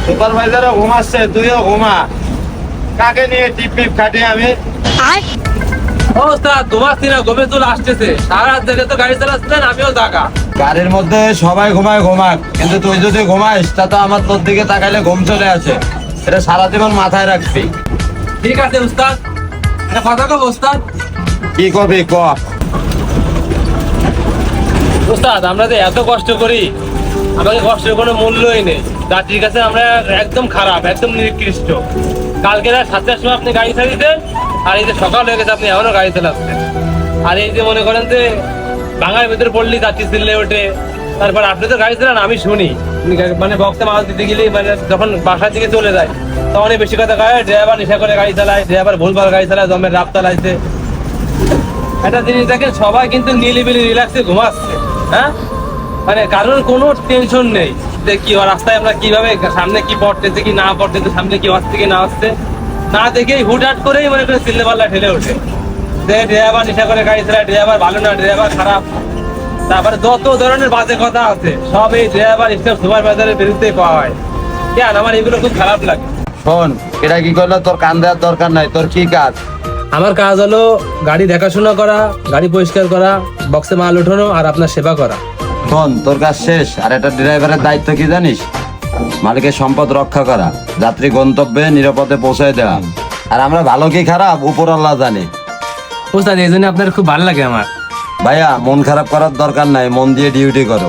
সুপারভাইজারও ঘুমাচ্ছে, তুইও ঘুমা। কাকে নিয়ে টিপ টিপ খাটি আমি? ও স্যার ঘুমাচ্ছি না, ঘুমে চলে আসতেছে। সারা রাত জেগে তো গাড়ি চালাচ্ছেন, আমিও জাগা। গাড়ির মধ্যে সবাই ঘুমায় ঘুমাক, কিন্তু তুই যদি ঘুমাইস তা তো আমার তোর দিকে তাকাইলে ঘুম চলে আসে। এটা সারা জীবন মাথায় রাখবি। ঠিক আছে উস্তাদ, একটা কথা কব উস্তাদ। কি করবি ক? উস্তাদ আমরা যে এত কষ্ট করি, আমাকে কষ্টের কোনো মূল্যই নেই। যাত্রীর কাছে আমরা একদম খারাপ, একদম নিকৃষ্ট। কালকে রাত 7টার সময় আপনি গাড়ি চালিয়েছেন, আর এই যে সকাল হয়ে গেছে আপনি এখনো গাড়ি চালাচ্ছেন। আর এই যে মনে করেন যে ভাঙার ভিতরে পড়লি যাত্রী চিল্লে ওঠে, তারপর আপনি তো গাড়ি চালান, আমি শুনি মানে বক্সে মাছ দিতে গেলে, মানে যখন বাসার দিকে চলে যায় তখন বেশি কথা কয়, ড্রাইভার নেশা করে গাড়ি চালায়, ড্রাইভার ভুলভাল গাড়ি চালায়, জমের রাত চালাইছে। একটা জিনিস দেখেন, সবাই কিন্তু নিলিবিলি রিল্যাক্সে ঘুমাচ্ছে, হ্যাঁ, মানে কারোর কোনো টেনশন নেই যে কি রাস্তায় আমরা কিভাবে সামনে কি পড়তেছে কি না পড়তেছে, সামনে কি আসছে কি না আসছে, না দেখেই হুটহাট করেই মনে করে চিল্লে পাল্লা ঠেলে ওঠে যে ড্রাইভার নেশা করে গাড়ি চালায়, ড্রাইভার ভালো না, ড্রাইভার খারাপ। তারপরে যত ধরনের বাজে কথা আছে সব এই ড্রাইভার স্টাফ সুপারভাইজারের বিরুদ্ধে পাওয়া হয়। কেন আমার এগুলো খুব খারাপ লাগে। শোন, এটা কি করলো? তোর কান দেওয়ার দরকার নাই। তোর কি কাজ? আমার কাজ হলো গাড়ি দেখাশোনা করা, গাড়ি পরিষ্কার করা, বক্সে মাল উঠানো আর আপনার সেবা করা। শোন, তোর কাজ শেষ। আর একটা ড্রাইভারের দায়িত্ব কি জানিস? মালিকের সম্পদ রক্ষা করা, যাত্রী গন্তব্যে নিরাপদে পৌঁছায় দেওয়া। আর আমরা ভালো কি খারাপ উপর আল্লাহ জানে। ওস্তাদ এই জন্য আপনার খুব ভালো লাগে আমার। ভাইয়া, মন খারাপ করার দরকার নাই, মন দিয়ে ডিউটি করো।